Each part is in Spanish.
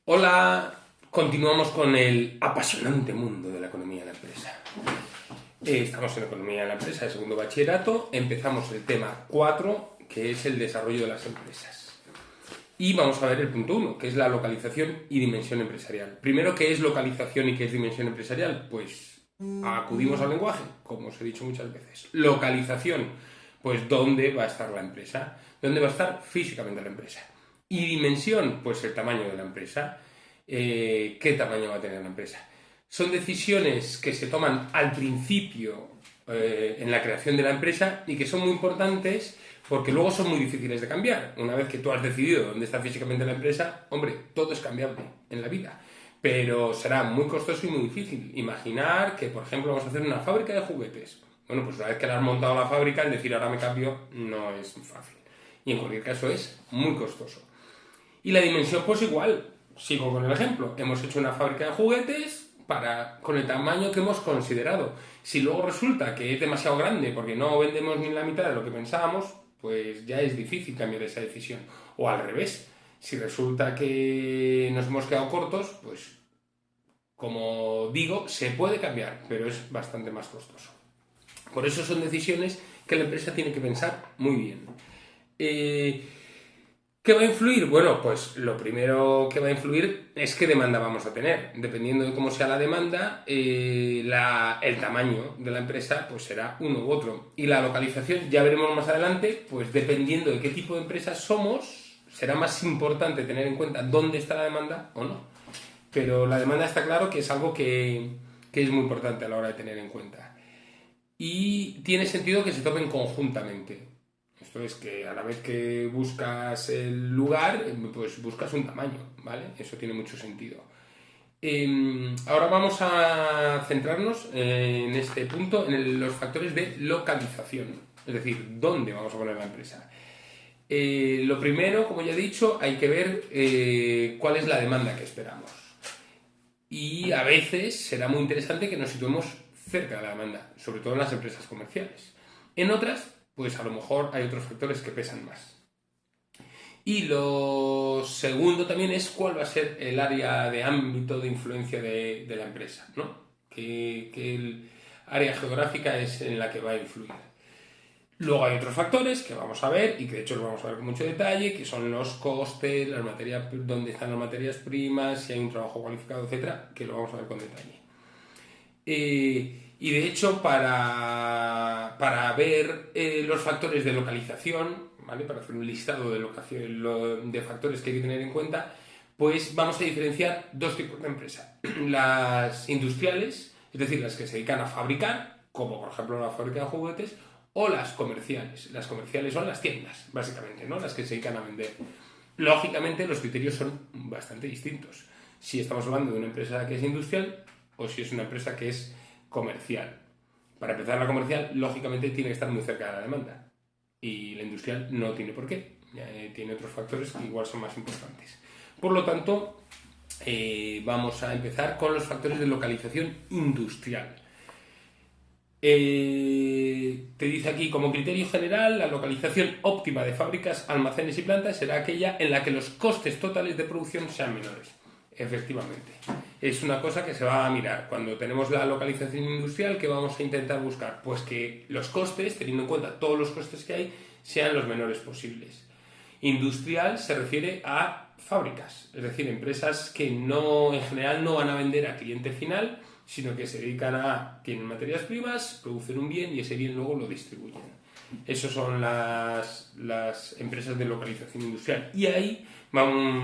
Hola, continuamos con el apasionante mundo de la economía de la empresa. Estamos en economía de la empresa de segundo bachillerato, empezamos el tema 4, que es el desarrollo de las empresas. Y vamos a ver el punto 1, que es la localización y dimensión empresarial. Primero, ¿qué es localización y qué es dimensión empresarial? Pues acudimos al lenguaje, como os he dicho muchas veces. Localización, pues dónde va a estar la empresa, dónde va a estar físicamente la empresa. Y dimensión, pues el tamaño de la empresa, qué tamaño va a tener la empresa. Son decisiones que se toman al principio en la creación de la empresa y que son muy importantes porque luego son muy difíciles de cambiar. Una vez que tú has decidido dónde está físicamente la empresa, hombre, todo es cambiable en la vida, pero será muy costoso y muy difícil. Imaginar que, por ejemplo, vamos a hacer una fábrica de juguetes. Bueno, pues una vez que la has montado la fábrica, el decir ahora me cambio no es fácil. Y en cualquier caso es muy costoso. Y la dimensión, pues igual, sigo con el ejemplo. Hemos hecho una fábrica de juguetes con el tamaño que hemos considerado. Si luego resulta que es demasiado grande porque no vendemos ni la mitad de lo que pensábamos, pues ya es difícil cambiar esa decisión. O al revés, si resulta que nos hemos quedado cortos, pues como digo, se puede cambiar, pero es bastante más costoso. Por eso son decisiones que la empresa tiene que pensar muy bien. ¿Qué va a influir? Bueno, pues lo primero que va a influir es qué demanda vamos a tener. Dependiendo de cómo sea la demanda, el tamaño de la empresa pues será uno u otro. Y la localización, ya veremos más adelante, pues dependiendo de qué tipo de empresa somos, será más importante tener en cuenta dónde está la demanda o no. Pero la demanda está claro que es algo que es muy importante a la hora de tener en cuenta. Y tiene sentido que se tomen conjuntamente. Esto es que a la vez que buscas el lugar, pues buscas un tamaño, ¿vale? Eso tiene mucho sentido. Ahora vamos a centrarnos en este punto, en los factores de localización, es decir, dónde vamos a poner la empresa. Lo primero, como ya he dicho, hay que ver cuál es la demanda que esperamos. Y a veces será muy interesante que nos situemos cerca de la demanda, sobre todo en las empresas comerciales. En otras, pues a lo mejor hay otros factores que pesan más. Y lo segundo también es cuál va a ser el área de ámbito de influencia de la empresa, ¿no? ¿Qué área geográfica es en la que va a influir? Luego hay otros factores que vamos a ver y que de hecho los vamos a ver con mucho detalle, que son los costes, las materias, dónde están las materias primas, si hay un trabajo cualificado, etcétera, que lo vamos a ver con detalle. Y de hecho, para ver los factores de localización, ¿vale? Para hacer un listado de factores que hay que tener en cuenta, pues vamos a diferenciar dos tipos de empresas. Las industriales, es decir, las que se dedican a fabricar, como por ejemplo la fábrica de juguetes, o las comerciales. Las comerciales son las tiendas, básicamente, ¿no? Las que se dedican a vender. Lógicamente, los criterios son bastante distintos. Si estamos hablando de una empresa que es industrial o si es una empresa que es comercial. Para empezar, la comercial, lógicamente, tiene que estar muy cerca de la demanda. Y la industrial no tiene por qué. Tiene otros factores que igual son más importantes. Por lo tanto, vamos a empezar con los factores de localización industrial. Te dice aquí, como criterio general, la localización óptima de fábricas, almacenes y plantas será aquella en la que los costes totales de producción sean menores. Efectivamente. Es una cosa que se va a mirar. Cuando tenemos la localización industrial, ¿qué vamos a intentar buscar? Pues que los costes, teniendo en cuenta todos los costes que hay, sean los menores posibles. Industrial se refiere a fábricas, es decir, empresas que en general no van a vender a cliente final, sino que se dedican tienen materias primas, producen un bien y ese bien luego lo distribuyen. Esas son las empresas de localización industrial. Y ahí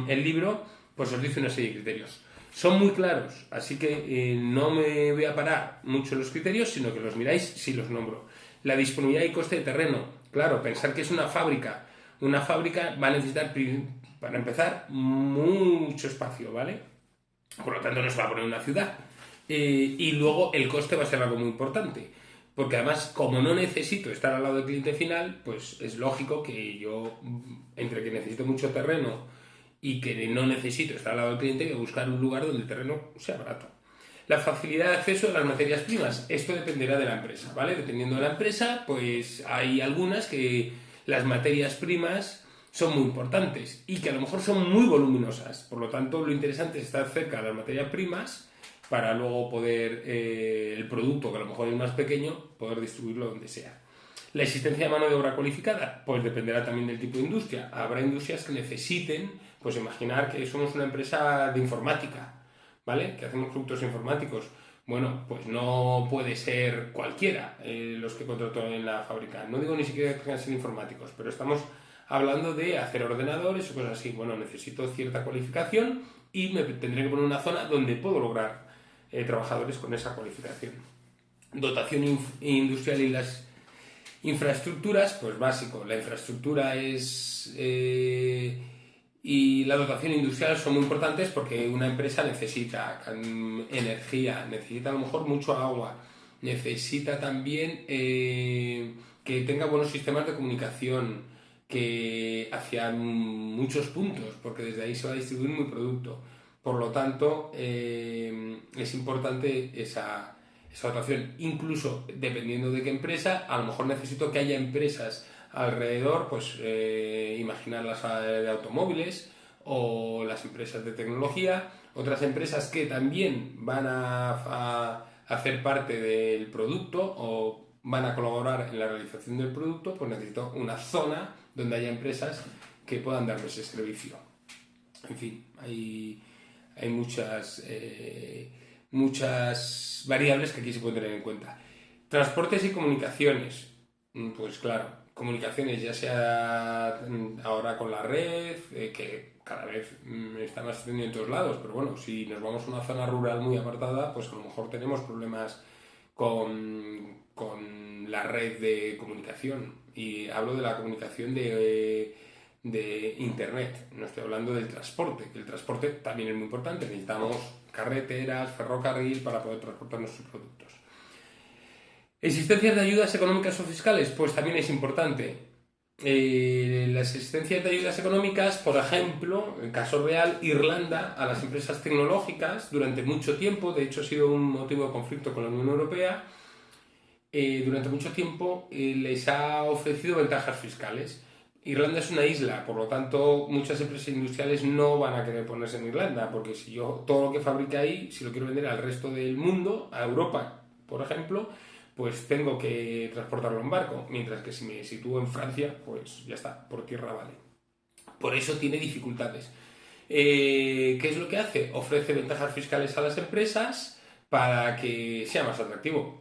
el libro pues os dice una serie de criterios. Son muy claros, así que no me voy a parar mucho en los criterios, sino que los miráis si los nombro. La disponibilidad y coste de terreno. Claro, pensar que es una fábrica. Una fábrica va a necesitar, para empezar, mucho espacio, ¿vale? Por lo tanto, no se va a poner en una ciudad. Y luego el coste va a ser algo muy importante. Porque además, como no necesito estar al lado del cliente final, pues es lógico que yo, entre que necesito mucho terreno y que no necesito estar al lado del cliente, voy a buscar un lugar donde el terreno sea barato. La facilidad de acceso a las materias primas. Esto dependerá de la empresa, ¿vale? Dependiendo de la empresa, pues hay algunas que las materias primas son muy importantes y que a lo mejor son muy voluminosas. Por lo tanto, lo interesante es estar cerca de las materias primas para luego poder, el producto, que a lo mejor es más pequeño, poder distribuirlo donde sea. La existencia de mano de obra cualificada, pues dependerá también del tipo de industria. Habrá industrias que necesiten, pues imaginar que somos una empresa de informática, ¿vale? Que hacemos productos informáticos. Bueno, pues no puede ser cualquiera los que contrato en la fábrica. No digo ni siquiera que tengan que ser informáticos, pero estamos hablando de hacer ordenadores o cosas así. Bueno, necesito cierta cualificación y me tendré que poner una zona donde puedo lograr trabajadores con esa cualificación. Dotación industrial y las infraestructuras, pues básico. La infraestructura es y la dotación industrial son muy importantes porque una empresa necesita energía, necesita a lo mejor mucho agua, necesita también que tenga buenos sistemas de comunicación, que hacia muchos puntos, porque desde ahí se va a distribuir mi producto. Por lo tanto, es importante esa dotación. Incluso dependiendo de qué empresa, a lo mejor necesito que haya empresas alrededor, pues imaginar las de automóviles o las empresas de tecnología, otras empresas que también van a hacer parte del producto o van a colaborar en la realización del producto, pues necesito una zona donde haya empresas que puedan darme ese servicio. En fin, hay muchas variables que aquí se pueden tener en cuenta. Transportes y comunicaciones. Pues claro, comunicaciones ya sea ahora con la red, que cada vez está más extendido en todos lados, pero bueno, si nos vamos a una zona rural muy apartada, pues a lo mejor tenemos problemas con la red de comunicación. Y hablo de la comunicación de internet, no estoy hablando del transporte, que el transporte también es muy importante, necesitamos carreteras, ferrocarril para poder transportar nuestros productos. ¿Existencias de ayudas económicas o fiscales? Pues también es importante. Las existencias de ayudas económicas, por ejemplo, en caso real, Irlanda a las empresas tecnológicas durante mucho tiempo, de hecho ha sido un motivo de conflicto con la Unión Europea, durante mucho tiempo les ha ofrecido ventajas fiscales. Irlanda es una isla, por lo tanto muchas empresas industriales no van a querer ponerse en Irlanda, porque si yo todo lo que fabrique ahí, si lo quiero vender al resto del mundo, a Europa, por ejemplo, pues tengo que transportarlo en barco, mientras que si me sitúo en Francia, pues ya está, por tierra vale. Por eso tiene dificultades. ¿Qué es lo que hace? Ofrece ventajas fiscales a las empresas para que sea más atractivo.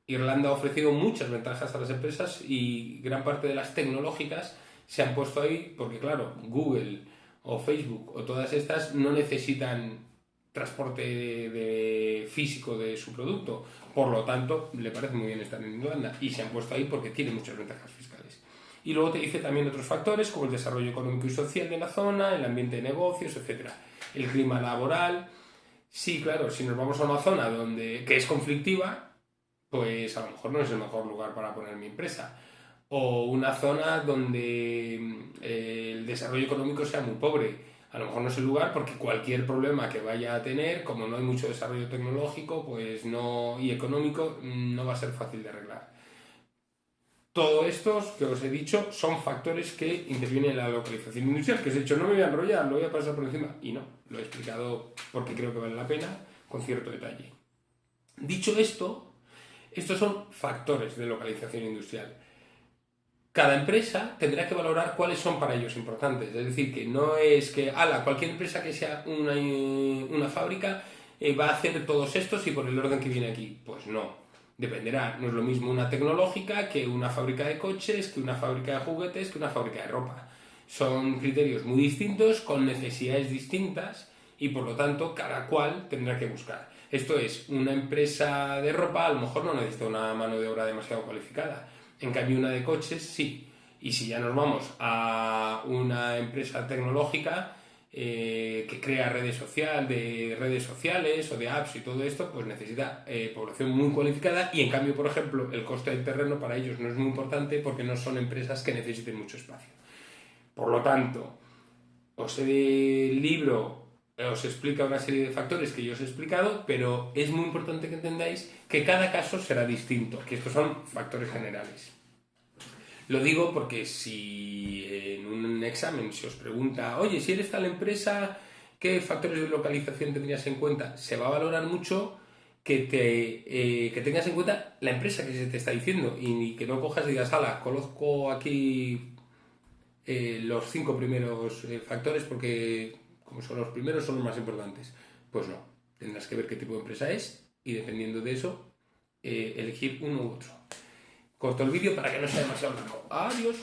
Irlanda ha ofrecido muchas ventajas a las empresas y gran parte de las tecnológicas se han puesto ahí porque, claro, Google o Facebook o todas estas no necesitan transporte físico de su producto. Por lo tanto, le parece muy bien estar en Irlanda y se han puesto ahí porque tiene muchas ventajas fiscales. Y luego te dice también otros factores como el desarrollo económico y social de la zona, el ambiente de negocios, etc. El clima laboral. Sí, claro, si nos vamos a una zona que es conflictiva, pues a lo mejor no es el mejor lugar para poner mi empresa. O una zona donde el desarrollo económico sea muy pobre. A lo mejor no es el lugar porque cualquier problema que vaya a tener, como no hay mucho desarrollo tecnológico pues no, y económico, no va a ser fácil de arreglar. Todos estos que os he dicho son factores que intervienen en la localización industrial, que os he dicho no me voy a enrollar, lo voy a pasar por encima. Y no, lo he explicado porque creo que vale la pena, con cierto detalle. Dicho esto, estos son factores de localización industrial. Cada empresa tendrá que valorar cuáles son para ellos importantes. Es decir, que no es que, cualquier empresa que sea una fábrica va a hacer todos estos y por el orden que viene aquí. Pues no. Dependerá. No es lo mismo una tecnológica que una fábrica de coches, que una fábrica de juguetes, que una fábrica de ropa. Son criterios muy distintos, con necesidades distintas y por lo tanto cada cual tendrá que buscar. Esto es, una empresa de ropa a lo mejor no necesita una mano de obra demasiado cualificada. En cambio, una de coches sí. Y si ya nos vamos a una empresa tecnológica que crea redes sociales o de apps y todo esto, pues necesita población muy cualificada y en cambio, por ejemplo, el coste del terreno para ellos no es muy importante porque no son empresas que necesiten mucho espacio. Por lo tanto, el libro os explica una serie de factores que yo os he explicado, pero es muy importante que entendáis que cada caso será distinto, que estos son factores generales. Lo digo porque si en un examen se os pregunta, oye, si eres tal empresa, ¿qué factores de localización tendrías en cuenta? Se va a valorar mucho que tengas en cuenta la empresa que se te está diciendo y que no cojas y digas, ala, conozco aquí los 5 primeros factores porque como son los primeros son los más importantes. Pues no, tendrás que ver qué tipo de empresa es y dependiendo de eso elegir uno u otro. Corto el vídeo para que no sea demasiado largo. Adiós.